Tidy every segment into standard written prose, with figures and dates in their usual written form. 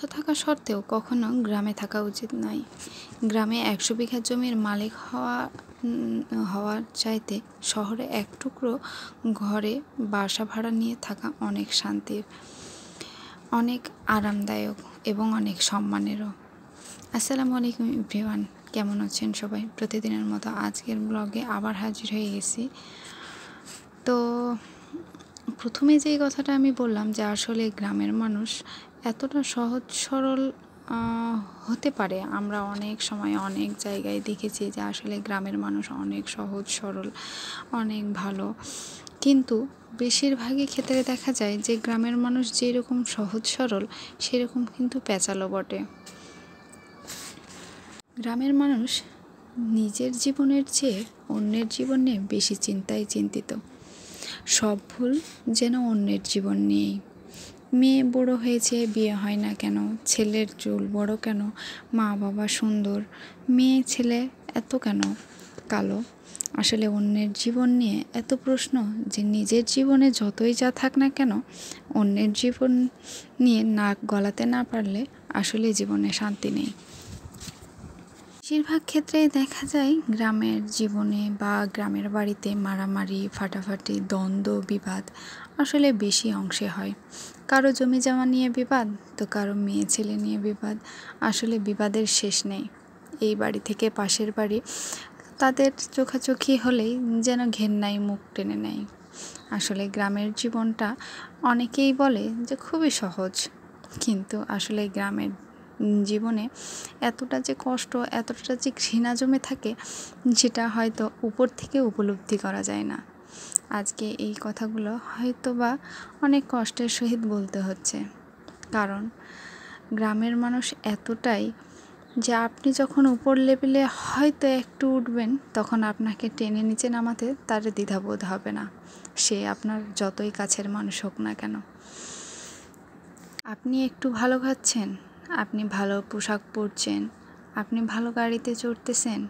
অর্থ থাকা সত্ত্বেও কখনো গ্রামে থাকা উচিত নয়। গ্রামে 100 বিঘা জমির মালিক হওয়ার চাইতে শহরে এক টুকরো ঘরে বাসা ভাড়া নিয়ে থাকা অনেক শান্তির, অনেক আরামদায়ক এবং অনেক সম্মানেরও। আসসালামু আলাইকুম এভরিওয়ান, কেমন আছেন সবাই? প্রতিদিনের মতো আজকের ব্লগে আবার হাজির হয়ে গেছি। তো প্রথমে যেই কথাটা আমি বললাম যে আসলে গ্রামের মানুষ এতটা সহজ সরল হতে পারে। আমরা অনেক সময় অনেক জায়গায় দেখেছি যে আসলে গ্রামের মানুষ অনেক সহজ সরল, অনেক ভালো, কিন্তু বেশিরভাগই ক্ষেত্রে দেখা যায় যে গ্রামের মানুষ যেরকম সহজ সরল সেরকম কিন্তু পেঁচালো বটে। গ্রামের মানুষ নিজের জীবনের চেয়ে অন্যের জীবন নিয়ে বেশি চিন্তিত। সব ভুল যেন অন্যের জীবন নিয়েই। মেয়ে বড় হয়েছে, বিয়ে হয় না কেন? ছেলের চুল বড় কেন? মা বাবা সুন্দর, মেয়ে ছেলে এত কেন কালো? আসলে অন্যের জীবন নিয়ে এত প্রশ্ন যে নিজের জীবনে যতই যা থাক না কেন, অন্যের জীবন নিয়ে নাক গলাতে না পারলে আসলে জীবনে শান্তি নেই। বেশিরভাগ ক্ষেত্রে দেখা যায় গ্রামের জীবনে বা গ্রামের বাড়িতে মারামারি, ফাটাফাটি, দ্বন্দ্ব, বিবাদ আসলে বেশি অংশে হয়। কারো জমি জমা নিয়ে বিবাদ, তো কারো মেয়ে ছেলে নিয়ে বিবাদ। আসলে বিবাদের শেষ নেই। এই বাড়ি থেকে পাশের বাড়ি, তাদের চোখাচোখি হলেই যেন ঘেন্নায় মুখ টেনে নেয়। আসলে গ্রামের জীবনটা অনেকেই বলে যে খুবই সহজ, কিন্তু আসলে গ্রামের জীবনে এতটা যে কষ্ট, এতটা যে ঘৃণা জমে থাকে, যেটা হয়তো উপর থেকে উপলব্ধি করা যায় না। আজকে এই কথাগুলো হয়তো বা অনেক কষ্টের সহিত বলতে হচ্ছে, কারণ গ্রামের মানুষ এতটাই যে আপনি যখন উপর লেভেলে হয়তো একটু উঠবেন, তখন আপনাকে টেনে নিচে নামাতে তার দ্বিধাবোধ হবে না, সে আপনার যতই কাছের মানুষ হোক না কেন। আপনি একটু ভালো খাচ্ছেন, আপনি ভালো পোশাক পরছেন, আপনি ভালো গাড়িতে চড়তেছেন,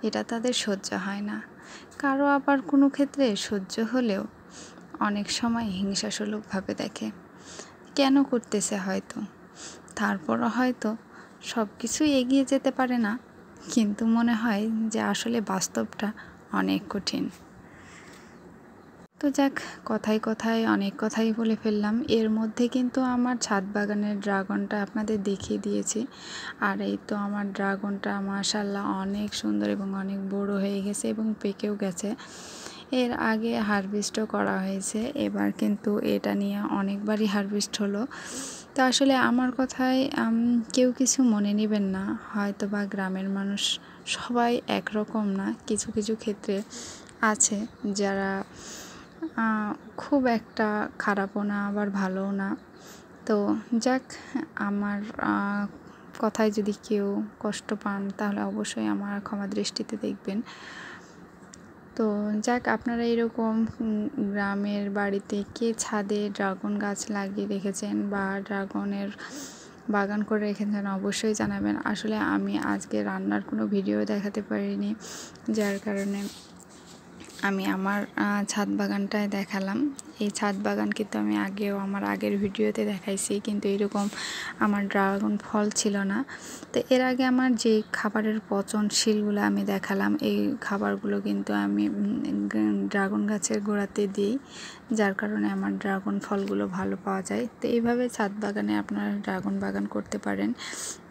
এটা তাদের সহ্য হয় না। কারো আবার কোনো ক্ষেত্রে সহ্য হলেও অনেক সময় হিংসাসুলভভাবে দেখে। কেন করতেছে হয়তো, তারপরও হয়তো সব কিছুই এগিয়ে যেতে পারে না, কিন্তু মনে হয় যে আসলে বাস্তবটা অনেক কঠিন। তো যাক, কথায় কথায় অনেক কথাই বলে ফেললাম। এর মধ্যে কিন্তু আমার ছাদ বাগানের ড্রাগনটা আপনাদের দেখিয়ে দিয়েছি। আর এই তো আমার ড্রাগনটা মাশাআল্লাহ অনেক সুন্দর এবং অনেক বড় হয়ে গেছে এবং পেকেও গেছে। এর আগে হারভেস্টও করা হয়েছে, এবার কিন্তু এটা নিয়ে অনেকবারই হারভেস্ট হলো। তো আসলে আমার কথায় কেউ কিছু মনে নেবেন না, হয়তো বা গ্রামের মানুষ সবাই একরকম না, কিছু কিছু ক্ষেত্রে আছে যারা খুব একটা খারাপও না আবার ভালোও না। তো যাক, আমার কথায় যদি কেউ কষ্ট পান তাহলে অবশ্যই আমার ক্ষমা দৃষ্টিতে দেখবেন। তো যাক, আপনারা এরকম গ্রামের বাড়িতে কে ছাদে ড্রাগন গাছ লাগিয়ে রেখেছেন বা ড্রাগনের বাগান করে রেখেছেন অবশ্যই জানাবেন। আসলে আমি আজকে রান্নার কোনো ভিডিও দেখাতে পারিনি, যার কারণে আমি আমার ছাদ বাগানটায় দেখালাম। এই ছাদ বাগান কিন্তু আমি আগেও আমার আগের ভিডিওতে দেখাইছি, কিন্তু এরকম আমার ড্রাগন ফল ছিল না। তো এর আগে আমার যে খাবারের পচনশীলগুলো আমি দেখালাম, এই খাবারগুলো কিন্তু আমি ড্রাগন গাছের গোড়াতে দিই, যার কারণে আমার ড্রাগন ফলগুলো ভালো পাওয়া যায়। তো এইভাবে ছাদ বাগানে আপনারা ড্রাগন বাগান করতে পারেন,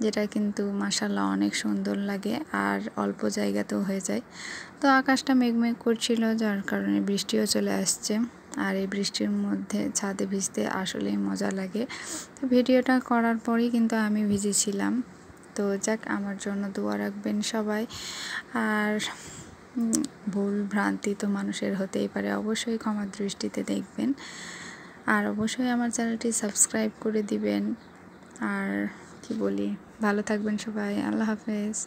যেটা কিন্তু মাশাআল্লাহ অনেক সুন্দর লাগে আর অল্প জায়গাতেও হয়ে যায়। তো আকাশটা মেঘমেঘ করছিল, যার কারণে বৃষ্টিও চলে আসছে। আর এই বৃষ্টির মধ্যে ছাদে ভিজতে আসলেই মজা লাগে। তো ভিডিওটা করার পরেই কিন্তু আমি ভিজেছিলাম। তো যাক, আমার জন্য দোয়া রাখবেন সবাই। আর ভুল ভ্রান্তি তো মানুষের হতেই পারে, অবশ্যই ক্ষমার দৃষ্টিতে দেখবেন। আর অবশ্যই আমার চ্যানেলটি সাবস্ক্রাইব করে দিবেন। আর কি বলি, ভালো থাকবেন সবাই। আল্লাহ হাফেজ।